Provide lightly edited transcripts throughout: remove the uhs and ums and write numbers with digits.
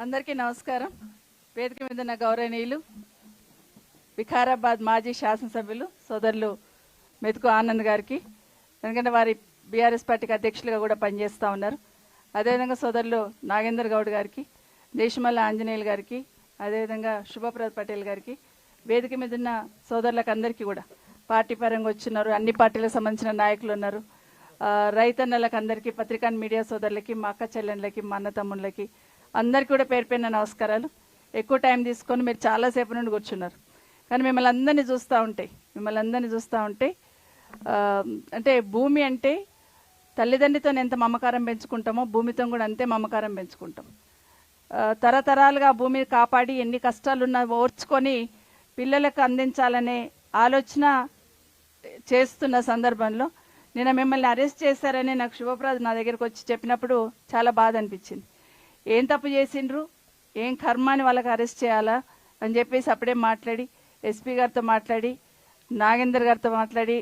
అందరికీ నమస్కారం. వేదిక మీద ఉన్న గౌరవనీయులు వికారాబాద్ మాజీ శాసనసభ్యులు సోదరులు మెతుకు ఆనంద్ గారికి, ఎందుకంటే వారి బీఆర్ఎస్ పార్టీకి అధ్యక్షులుగా కూడా పనిచేస్తూ ఉన్నారు. అదేవిధంగా సోదరులు నాగేందర్ గౌడ్ గారికి, దేశమల్ల ఆంజనేయులు గారికి, అదేవిధంగా శుభప్రద్ పటేల్ గారికి, వేదిక మీద ఉన్న సోదరులకు అందరికీ కూడా పార్టీ పరంగా వచ్చినారు. అన్ని పార్టీలకు సంబంధించిన నాయకులు ఉన్నారు. రైతన్నలకు అందరికీ, పత్రికా మీడియా సోదరులకి, మా అక్క చెల్లెళ్ళకి, మా అన్న తమ్ముళ్ళకి అందరికీ కూడా పేరు పేరున నమస్కారాలు. ఎక్కువ టైం తీసుకొని మీరు చాలాసేపు నుండి కూర్చున్నారు, కానీ మిమ్మల్ని అందరినీ చూస్తూ ఉంటే అంటే భూమి అంటే తల్లిదండ్రితో ఎంత మమకారం పెంచుకుంటామో భూమితో కూడా అంతే మమకారం పెంచుకుంటాం. తరతరాలుగా భూమి కాపాడి ఎన్ని కష్టాలున్నా ఓర్చుకొని పిల్లలకు అందించాలనే ఆలోచన చేస్తున్న సందర్భంలో నిన్న మిమ్మల్ని అరెస్ట్ చేశారని నాకు శుభప్రద్ నా దగ్గరకు వచ్చి చెప్పినప్పుడు చాలా బాధ అనిపించింది. ఏం తప్పు చేసిండ్రు, ఏం కర్మాని వాళ్ళకి అరెస్ట్ చేయాలా అని చెప్పేసి అప్పుడే మాట్లాడి ఎస్పీ గారితో మాట్లాడి నాగేందర్ గారితో మాట్లాడి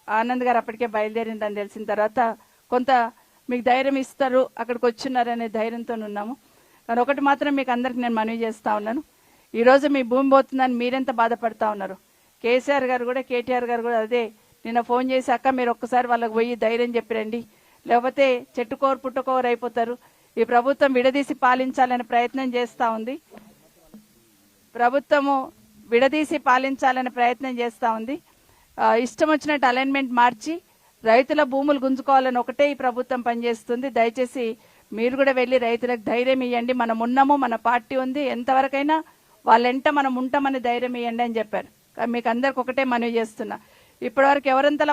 ఆనంద్ గారు అప్పటికే బయలుదేరిందని తెలిసిన తర్వాత కొంత మీకు ధైర్యం ఇస్తారు, అక్కడికి వచ్చిన్నారనే ధైర్యంతో ఉన్నాము. కానీ ఒకటి మాత్రం మీకు అందరికి నేను మనవి చేస్తూ ఉన్నాను, ఈరోజు మీ భూమి పోతుందని మీరెంత బాధపడతా ఉన్నారు. కేసీఆర్ గారు కూడా, కేటీఆర్ గారు కూడా అదే నిన్న ఫోన్ చేసి, అక్క మీరు ఒక్కసారి వాళ్ళకి పోయి ధైర్యం చెప్పిరండి, లేకపోతే చెట్టుకోరు పుట్టుకోరు అయిపోతారు. ఈ ప్రభుత్వం విడదీసి పాలించాలని ప్రయత్నం చేస్తూ ఉంది. ఇష్టం వచ్చినట్టు అలైన్మెంట్ మార్చి రైతుల భూములు గుంజుకోవాలని ఒకటే ఈ ప్రభుత్వం పనిచేస్తుంది. దయచేసి మీరు కూడా వెళ్ళి రైతులకు ధైర్యం ఇవ్వండి, మనం ఉన్నాము, మన పార్టీ ఉంది, ఎంతవరకైనా వాళ్ళెంట మనం ఉంటామని ధైర్యం ఇవ్వండి అని చెప్పారు. మీకు అందరికి ఒకటే మనవి చేస్తున్నా, ఇప్పటివరకు ఎవరంతల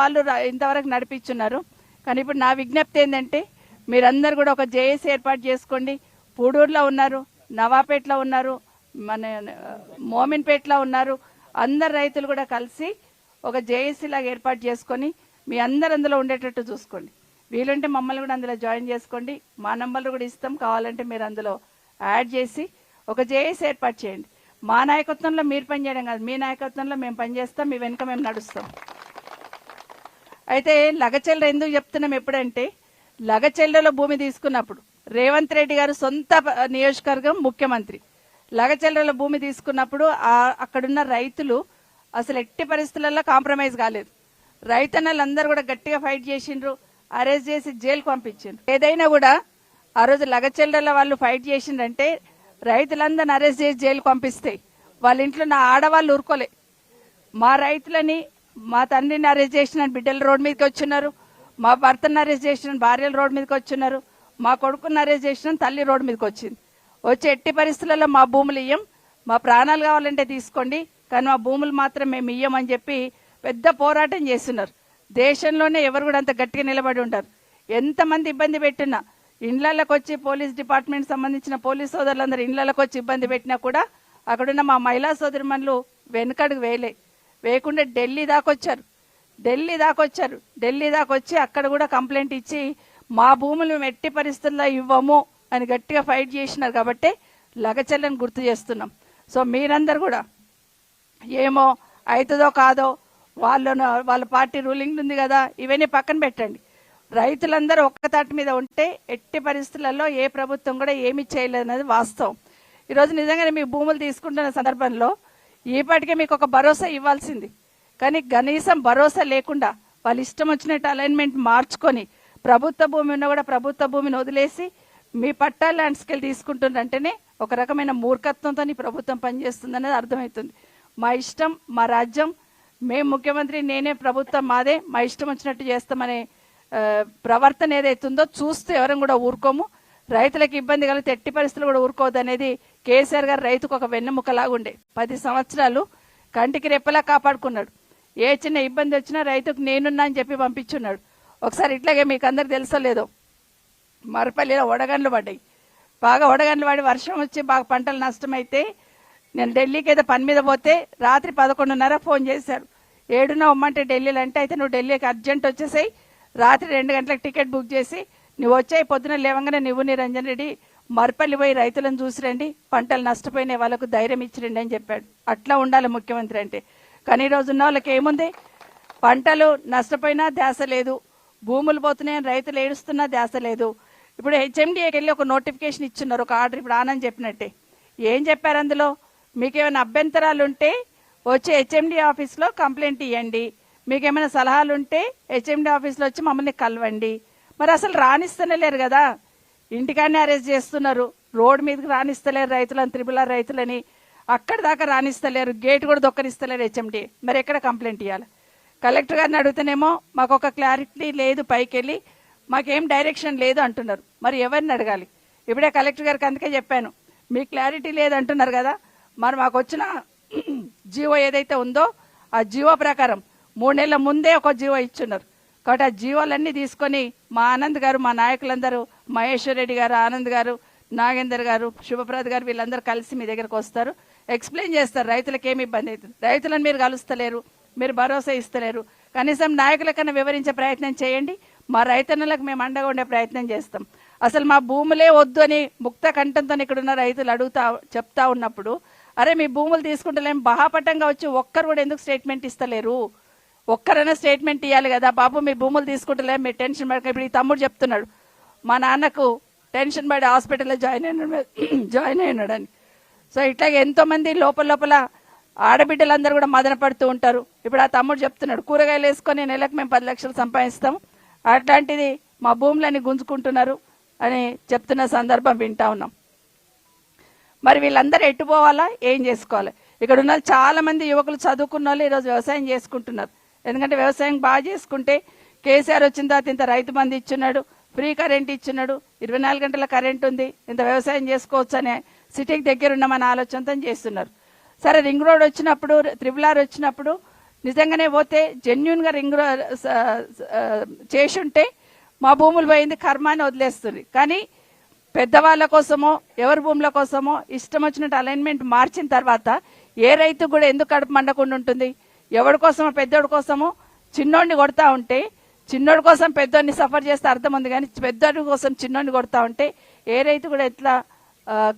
వాళ్ళు ఇంతవరకు నడిపించున్నారు. కానీ ఇప్పుడు నా విజ్ఞప్తి ఏంటంటే మీరందరూ కూడా ఒక జేఏసీ ఏర్పాటు చేసుకోండి. పూడూరులో ఉన్నారు, నవాపేటలో ఉన్నారు, మన మోమిన్పేటలో ఉన్నారు. అందరు రైతులు కూడా కలిసి ఒక జేఏసీ లాగా ఏర్పాటు చేసుకొని మీ అందరు అందులో ఉండేటట్టు చూసుకోండి. వీలుంటే మమ్మల్ని కూడా అందులో జాయిన్ చేసుకోండి, మా నంబర్లు కూడా ఇస్తాం, కావాలంటే మీరు అందులో యాడ్ చేసి ఒక జేఏసీ ఏర్పాటు చేయండి. మా నాయకత్వంలో మీరు పనిచేయడం కాదు, మీ నాయకత్వంలో మేము పనిచేస్తాం, మీ వెనుక మేము నడుస్తాం. అయితే లగచెల్ల ఎందుకు చెప్తున్నాం, ఎప్పుడంటే లగచెల్లలో భూమి తీసుకున్నప్పుడు రేవంత్ రెడ్డి గారు సొంత నియోజకవర్గం ముఖ్యమంత్రి, లగచెల్లలో భూమి తీసుకున్నప్పుడు అక్కడున్న రైతులు అసలు ఎట్టి పరిస్థితులలో కాంప్రమైజ్ కాలేదు. రైతన్నలందరూ కూడా గట్టిగా ఫైట్ చేసిండ్రు, అరెస్ట్ చేసి జైలుకు పంపించిండ్రు. ఏదైనా కూడా ఆ రోజు లగచెల్లలో వాళ్ళు ఫైట్ చేసిండ్రంటే రైతులందరిని అరెస్ట్ చేసి జైలుకు పంపిస్తే వాళ్ళ ఇంట్లో నా ఆడవాళ్ళు ఊరుకోలే. మా రైతులని, మా తండ్రిని అరెస్ట్ చేసిన బిడ్డలు రోడ్డు మీదకి వచ్చిన్నారు, మా భర్తను అరెస్ట్ చేసిన భార్యలు రోడ్డు మీదకి వచ్చిన్నారు, మా కొడుకుని అరెస్ట్ చేసిన తల్లి రోడ్డు మీదకి వచ్చింది. వచ్చి ఎట్టి పరిస్థితులలో మా భూములు ఇయ్యం, మా ప్రాణాలు కావాలంటే తీసుకోండి, కానీ మా భూములు మాత్రం మేము ఇయ్యమని చెప్పి పెద్ద పోరాటం చేస్తున్నారు. దేశంలోనే ఎవరు కూడా అంత గట్టిగా నిలబడి ఉంటారు. ఎంతమంది ఇబ్బంది పెట్టినా, ఇండ్లకి వచ్చి పోలీస్ డిపార్ట్మెంట్ సంబంధించిన పోలీస్ సోదరులందరూ ఇండ్లకి వచ్చి ఇబ్బంది పెట్టినా కూడా అక్కడున్న మా మహిళా సోదరిమణులు వెనుకడుగు వేయకుండా ఢిల్లీ దాకా వచ్చి అక్కడ కూడా కంప్లైంట్ ఇచ్చి మా భూములు మేము ఎట్టి పరిస్థితుల్లో ఇవ్వము అని గట్టిగా ఫైట్ చేసినారు. కాబట్టి లగచెల్లని గుర్తు చేస్తున్నాం. సో మీరందరూ కూడా ఏమో అవుతుందో కాదో, వాళ్ళ పార్టీ రూలింగ్ ఉంది కదా, ఇవన్నీ పక్కన పెట్టండి. రైతులందరూ ఒక్కతాటి మీద ఉంటే ఎట్టి పరిస్థితులలో ఏ ప్రభుత్వం కూడా ఏమి చేయలేదన్నది వాస్తవం. ఈరోజు నిజంగానే మీ భూములు తీసుకుంటున్న సందర్భంలో ఈపాటికే మీకు ఒక భరోసా ఇవ్వాల్సింది, కానీ కనీసం భరోసా లేకుండా వాళ్ళు ఇష్టం వచ్చినట్టు అలైన్మెంట్ మార్చుకొని ప్రభుత్వ భూమి ఉన్నా కూడా ప్రభుత్వ భూమిని వదిలేసి మీ పట్టా ల్యాండ్స్కెళ్ళి తీసుకుంటుందంటేనే ఒక రకమైన మూర్ఖత్వంతో ప్రభుత్వం పనిచేస్తుందనేది అర్థమవుతుంది. మా ఇష్టం, మా రాజ్యం, మేము ముఖ్యమంత్రి, నేనే ప్రభుత్వం మాదే, మా ఇష్టం వచ్చినట్టు చేస్తామనే ప్రవర్తన ఏదైతుందో చూస్తూ ఎవరం కూడా ఊరుకోము. రైతులకు ఇబ్బంది కలిగితే ఎట్టి పరిస్థితులు కూడా ఊరుకోవద్దు అనేది కేసీఆర్ గారు రైతుకు ఒక వెన్నెముకలాగుండే 10 సంవత్సరాలు కంటికి రెప్పలా కాపాడుకున్నాడు. ఏ చిన్న ఇబ్బంది వచ్చినా రైతుకు నేనున్నా అని చెప్పి పంపించున్నాడు. ఒకసారి ఇట్లాగే మీకు అందరికి తెలుసో లేదో, మరపల్లిలో వడగండ్లు పడ్డాయి, బాగా వడగండ్లు పడి వర్షం వచ్చి బాగా పంటలు నష్టమైతే నేను ఢిల్లీకి ఏదో పని మీద పోతే రాత్రి 11:30 ఫోన్ చేశారు, 7న ఉమ్మంటే ఢిల్లీలో అంటే, అయితే నువ్వు ఢిల్లీకి అర్జెంట్ వచ్చేసాయి, రాత్రి 2 గంటలకు టికెట్ బుక్ చేసి నువ్వు వచ్చాయి, పొద్దున లేవంగానే నువ్వు నిరంజన్ రెడ్డి మరపల్లి పోయి రైతులను చూసిరండి, పంటలు నష్టపోయిన వాళ్ళకు ధైర్యం ఇచ్చిరండి అని చెప్పాడు. అట్లా ఉండాలి ముఖ్యమంత్రి అంటే. కానీ ఈరోజు ఉన్న వాళ్ళకి ఏముంది, పంటలు నష్టపోయినా ధ్యాస లేదు, భూములు పోతున్నాయని రైతులు ఏడుస్తున్నా ధ్యాస లేదు. ఇప్పుడు హెచ్ఎండిఏకి వెళ్ళి ఒక నోటిఫికేషన్ ఇచ్చున్నారు, ఒక ఆర్డర్. ఇప్పుడు ఆనంద్ చెప్పినట్టే ఏం చెప్పారు అందులో, మీకు ఏమైనా అభ్యంతరాలు ఉంటే వచ్చి హెచ్ఎండి ఆఫీస్లో కంప్లైంట్ ఇవ్వండి, మీకు ఏమైనా సలహాలు ఉంటే హెచ్ఎండి ఆఫీస్లో వచ్చి మమ్మల్ని కలవండి. మరి అసలు రానిస్తూనే లేరు కదా, ఇంటికాడనే అరెస్ట్ చేస్తున్నారు, రోడ్డు మీదకి రానిస్తలేరు రైతులని, త్రిపుల రైతులని అక్కడి దాకా రానిస్తలేరు, గేట్ కూడా దొక్కనిస్తలేరు హెచ్ఎండి. మరి ఎక్కడ కంప్లైంట్ ఇవ్వాలి? కలెక్టర్ గారిని అడుగుతానేమో మాకు ఒక క్లారిటీ లేదు, పైకి వెళ్ళి మాకేం డైరెక్షన్ లేదు అంటున్నారు. మరి ఎవరిని అడగాలి? ఇప్పుడే కలెక్టర్ గారికి అందుకే చెప్పాను, మీ క్లారిటీ లేదు అంటున్నారు కదా, మరి మాకు వచ్చిన జీవో ఏదైతే ఉందో ఆ జీవో ప్రకారం 3 నెలల ముందే ఒక జీవో ఇచ్చున్నారు. కాబట్టి ఆ జీవోలన్నీ తీసుకొని మా ఆనంద్ గారు, మా నాయకులందరూ, మహేశ్వర్ రెడ్డి గారు, ఆనంద్ గారు, నాగేందర్ గారు, శుభప్రద్ గారు, వీళ్ళందరూ కలిసి మీ దగ్గరకు వస్తారు, ఎక్స్ప్లెయిన్ చేస్తారు రైతులకు ఏమి ఇబ్బంది అవుతుంది. రైతులను మీరు కలుస్తలేరు, మీరు భరోసా ఇస్తలేరు, కనీసం నాయకులకన్నా వివరించే ప్రయత్నం చేయండి. మా రైతన్నులకు మేము అండగా ఉండే ప్రయత్నం చేస్తాం. అసలు మా భూములే వద్దు అని ముక్త కంఠంతో ఇక్కడున్న రైతులు చెప్తా ఉన్నప్పుడు, అరే మీ భూములు తీసుకుంటలేము బహాపట్టంగా వచ్చి ఒక్కరు కూడా ఎందుకు స్టేట్మెంట్ ఇస్తలేరు? ఒక్కరైనా స్టేట్మెంట్ ఇవ్వాలి కదా, బాబు మీ భూములు తీసుకుంటలేము, మీరు టెన్షన్ పడక. ఇప్పుడు ఈ తమ్ముడు చెప్తున్నాడు మా నాన్నకు టెన్షన్ పడి హాస్పిటల్లో జాయిన్ అయినాడని. సో ఇట్లాగే ఎంతోమంది లోపల ఆడబిడ్డలందరూ కూడా మదన పడుతూ ఉంటారు. ఇప్పుడు ఆ తమ్ముడు చెప్తున్నాడు కూరగాయలు వేసుకొని నెలకు మేము 10 లక్షలు సంపాదిస్తాం, అట్లాంటిది మా భూములని గుంజుకుంటున్నారు అని చెప్తున్న సందర్భం వింటా ఉన్నాం. మరి వీళ్ళందరూ ఎట్టుపోవాలా, ఏం చేసుకోవాలి? ఇక్కడ ఉన్న చాలా మంది యువకులు చదువుకున్న వాళ్ళు ఈరోజు వ్యవసాయం చేసుకుంటున్నారు. ఎందుకంటే వ్యవసాయం బాగా చేసుకుంటే కేసీఆర్ వచ్చిన తర్వాత ఇంత రైతు బంధు ఇచ్చున్నాడు, ఫ్రీ కరెంట్ ఇచ్చున్నాడు, 24 గంటల కరెంట్ ఉంది, ఇంత వ్యవసాయం చేసుకోవచ్చు అనే సిటీకి దగ్గర ఉన్నామని ఆలోచనతో చేస్తున్నారు. సరే రింగ్ రోడ్ వచ్చినప్పుడు, త్రిబుల్ వచ్చినప్పుడు నిజంగానే పోతే జెన్యున్గా రింగ్ చేసి ఉంటే మా భూములు పోయింది కర్మ అని వదిలేస్తుంది. కానీ పెద్దవాళ్ళ కోసమో ఎవరి భూముల కోసమో ఇష్టం వచ్చినట్టు అలైన్మెంట్ మార్చిన తర్వాత ఏ రైతు కూడా ఎందుకు కడుపు మండకుండా ఉంటుంది? ఎవరి కోసమో పెద్దోడి కోసమో చిన్నోడిని కొడతా ఉంటే, చిన్నోడి కోసం పెద్దోడిని సఫర్ చేస్తే అర్థం ఉంది, కానీ పెద్దోడి కోసం చిన్నోడిని కొడతా ఉంటే ఏ రైతు కూడా ఎట్లా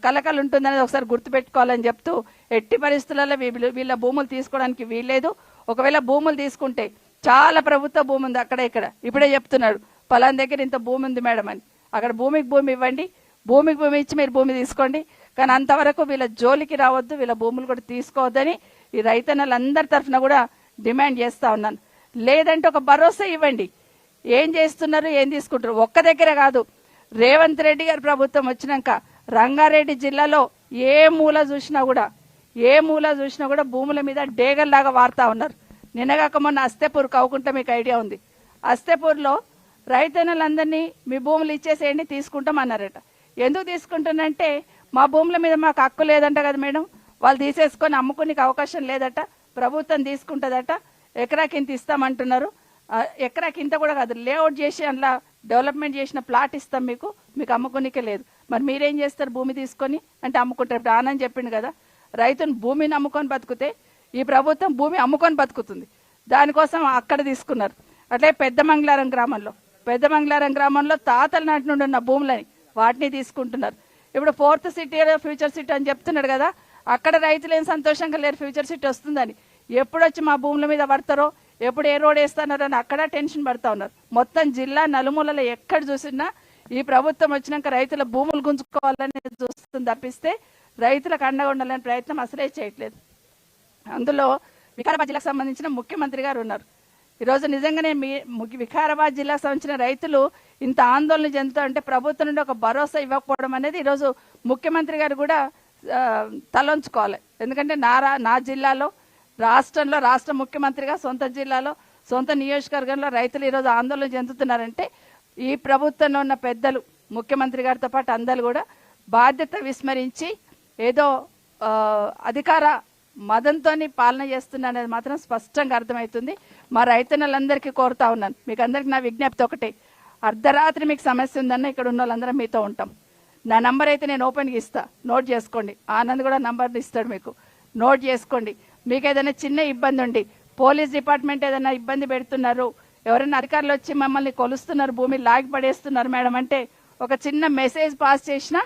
కలకలు ఉంటుందనేది ఒకసారి గుర్తుపెట్టుకోవాలని చెప్తూ, ఎట్టి పరిస్థితులలో వీళ్ళ భూములు తీసుకోవడానికి వీల్లేదు. ఒకవేళ భూములు తీసుకుంటే చాలా ప్రభుత్వ భూమి ఉంది అక్కడ ఇక్కడ. ఇప్పుడే చెప్తున్నాడు పలానా దగ్గర ఇంత భూమి ఉంది మేడం అని, అక్కడ భూమికి భూమి ఇవ్వండి, భూమికి భూమి ఇచ్చి మీరు భూమి తీసుకోండి, కానీ అంతవరకు వీళ్ళ జోలికి రావద్దు, వీళ్ళ భూములు కూడా తీసుకోవద్దని ఈ రైతన్నలందరి తరఫున కూడా డిమాండ్ చేస్తా ఉన్నాను. లేదంటే ఒక భరోసా ఇవ్వండి, ఏం చేస్తున్నారు, ఏం తీసుకుంటారు. ఒక్క దగ్గర కాదు, రేవంత్ రెడ్డి గారి ప్రభుత్వం వచ్చినాక రంగారెడ్డి జిల్లాలో ఏ మూల చూసినా కూడా భూముల మీద డేగల్లాగా వారుతా ఉన్నారు. నిన్నగాక మొన్న అస్తేపూర్ కవ్వుకుంటే మీకు ఐడియా ఉంది, అస్తేపూర్లో రైతన్నలందరినీ మీ భూములు ఇచ్చేసేయండి తీసుకుంటాం అన్నారట. ఎందుకు తీసుకుంటున్నంటే మా భూముల మీద మాకు హక్కు లేదంట కదా మేడం, వాళ్ళు తీసేసుకొని అమ్ముకునే అవకాశం లేదట, ప్రభుత్వం తీసుకుంటుందట, ఎకరాకింత ఇస్తామంటున్నారు. ఎకరాకింత కూడా కాదు, లేఅవుట్ చేసి అందులో డెవలప్మెంట్ చేసిన ప్లాట్ ఇస్తాం మీకు అమ్ముకునికే లేదు. మరి మీరేం చేస్తారు? భూమి తీసుకొని అంటే అమ్ముకుంటారు. ఇప్పుడు ఆనంద్ చెప్పిండు కదా, రైతుని భూమిని అమ్ముకొని బతుకుతే ఈ ప్రభుత్వం భూమి అమ్ముకొని బతుకుతుంది, దానికోసం అక్కడ తీసుకున్నారు. అట్లే పెద్దమంగళారం గ్రామంలో తాతల నాటి నుండి ఉన్న భూములని వాటిని తీసుకుంటున్నారు. ఇప్పుడు 4th సిటీ ఫ్యూచర్ సిటీ అని చెప్తున్నాడు కదా, అక్కడ రైతులు ఏం సంతోషంగా లేరు ఫ్యూచర్ సిటీ వస్తుందని. ఎప్పుడు వచ్చి మా భూముల మీద పడతారో, ఎప్పుడు ఏ రోడ్ వేస్తున్నారో అని అక్కడ టెన్షన్ పడతా ఉన్నారు. మొత్తం జిల్లా నలుమూలలో ఎక్కడ చూసినా ఈ ప్రభుత్వం వచ్చినాక రైతుల భూములు గుంజుకోవాలని చూస్తుంది తప్పిస్తే రైతులకు అండగా ఉండాలని ప్రయత్నం అసలే చేయట్లేదు. అందులో వికారాబాద్ జిల్లాకు సంబంధించిన ముఖ్యమంత్రి గారు ఉన్నారు. ఈరోజు నిజంగానే వికారాబాద్ జిల్లాకు సంబంధించిన రైతులు ఇంత ఆందోళన చెందుతూ ఉంటే ప్రభుత్వం నుండి ఒక భరోసా ఇవ్వకపోవడం అనేది ఈరోజు ముఖ్యమంత్రి గారు కూడా తలంచుకోవాలి. ఎందుకంటే నా జిల్లాలో, రాష్ట్ర ముఖ్యమంత్రిగా సొంత జిల్లాలో, సొంత నియోజకవర్గంలో రైతులు ఈరోజు ఆందోళన చెందుతున్నారంటే ఈ ప్రభుత్వంలో ఉన్న పెద్దలు, ముఖ్యమంత్రి గారితో పాటు అందరూ కూడా బాధ్యత విస్మరించి ఏదో అధికార మదంతో పాలన చేస్తున్నది మాత్రం స్పష్టంగా అర్థమవుతుంది. మా రైతన్నలందరికీ కోరుతా ఉన్నాను, మీకు అందరికి నా విజ్ఞప్తి ఒకటే, అర్ధరాత్రి మీకు సమస్య ఉందన్న ఇక్కడ ఉన్న వాళ్ళందరం మీతో ఉంటాం. నా నంబర్ అయితే నేను ఓపెన్గా ఇస్తా, నోట్ చేసుకోండి. ఆనంద్ కూడా నంబర్ ఇస్తాడు, మీకు నోట్ చేసుకోండి. మీకు ఏదైనా చిన్న ఇబ్బంది ఉండి, పోలీస్ డిపార్ట్మెంట్ ఏదైనా ఇబ్బంది పెడుతున్నారు, ఎవరైనా అధికారులు వచ్చి మమ్మల్ని కొలుస్తున్నారు, భూమి లాగి పడేస్తున్నారు మేడం అంటే ఒక చిన్న మెసేజ్ పాస్ చేసినా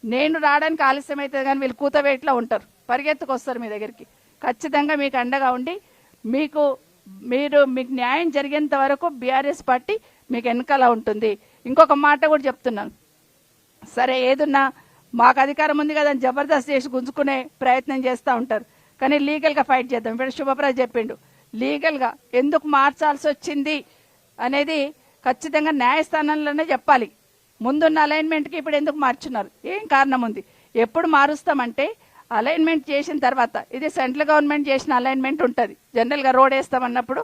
నేను రావడానికి ఆలస్యం అవుతుంది, కానీ వీళ్ళు కూతవేట్లో ఉంటారు, పరిగెత్తుకొస్తారు మీ దగ్గరికి. ఖచ్చితంగా మీకు అండగా ఉండి మీకు న్యాయం జరిగేంత వరకు బీఆర్ఎస్ పార్టీ మీకు వెనకాల ఉంటుంది. ఇంకొక మాట కూడా చెప్తున్నాను, సరే ఏదున్నా మాకు అధికారం ఉంది కదా అని జబర్దస్త్ చేసి గుంజుకునే ప్రయత్నం చేస్తూ ఉంటారు. కానీ లీగల్గా ఫైట్ చేద్దాం. ఇప్పుడు శుభప్రభ చెప్పిండు, లీగల్గా ఎందుకు మార్చాల్సి వచ్చింది అనేది ఖచ్చితంగా న్యాయస్థానంలోనే చెప్పాలి. ముందున్న అలైన్మెంట్కి ఇప్పుడు ఎందుకు మార్చున్నారు, ఏం కారణం ఉంది. ఎప్పుడు మారుస్తామంటే అలైన్మెంట్ చేసిన తర్వాత, ఇది సెంట్రల్ గవర్నమెంట్ చేసిన అలైన్మెంట్ ఉంటుంది. జనరల్గా రోడ్ వేస్తామన్నప్పుడు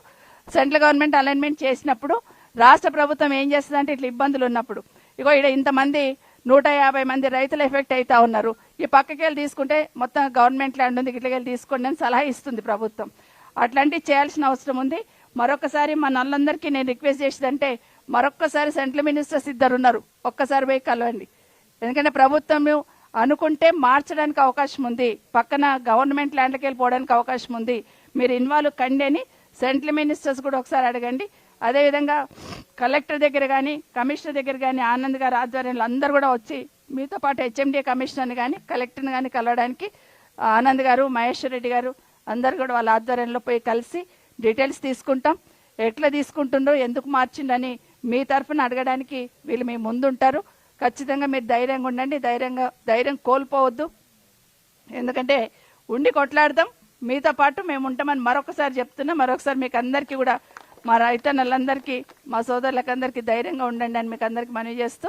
సెంట్రల్ గవర్నమెంట్ అలైన్మెంట్ చేసినప్పుడు రాష్ట్ర ప్రభుత్వం ఏం చేస్తుందంటే ఇట్లా ఇబ్బందులు ఉన్నప్పుడు, ఇగో ఇక్కడ ఇంతమంది 150 మంది రైతులు ఎఫెక్ట్ అవుతా ఉన్నారు, ఈ పక్కకి వెళ్ళి తీసుకుంటే మొత్తం గవర్నమెంట్ ల్యాండ్ ఉంది, ఇట్లకెళ్ళి తీసుకోండి అని సలహా ఇస్తుంది ప్రభుత్వం. అట్లాంటివి చేయాల్సిన అవసరం ఉంది. మరొకసారి మన వాళ్ళందరికీ నేను రిక్వెస్ట్ చేసేదంటే, మరొక్కసారి సెంట్రల్ మినిస్టర్స్ ఇద్దరు ఉన్నారు, ఒక్కసారి పోయి కలవండి. ఎందుకంటే ప్రభుత్వం అనుకుంటే మార్చడానికి అవకాశం ఉంది, పక్కన గవర్నమెంట్ ల్యాండ్కి వెళ్ళిపోవడానికి అవకాశం ఉంది. మీరు ఇన్వాల్వ్ కండి అని సెంట్రల్ మినిస్టర్స్ కూడా ఒకసారి అడగండి. అదేవిధంగా కలెక్టర్ దగ్గర కానీ కమిషనర్ దగ్గర కానీ ఆనంద్ గారి ఆధ్వర్యంలో అందరూ కూడా వచ్చి మీతో పాటు హెచ్ఎండిఏ కమిషనర్ని కానీ కలెక్టర్ని కానీ కలవడానికి ఆనంద్ గారు, మహేశ్వర్ రెడ్డి గారు అందరు కూడా వాళ్ళ ఆధ్వర్యంలో పోయి కలిసి డీటెయిల్స్ తీసుకుంటాం. ఎట్లా తీసుకుంటుండ్రో, ఎందుకు మార్చిండని మీ తరఫున అడగడానికి వీళ్ళు మీ ముందుంటారు. ఖచ్చితంగా మీరు ధైర్యంగా ఉండండి, ధైర్యం కోల్పోవద్దు. ఎందుకంటే ఉండి కొట్లాడదాం, మీతో పాటు మేము ఉంటామని మరొకసారి చెప్తున్నా. మరొకసారి మీకు అందరికీ కూడా, మా రైతన్నలందరికీ, మా సోదరులకు అందరికీ ధైర్యంగా ఉండండి అని మీకు అందరికీ మనవి చేస్తూ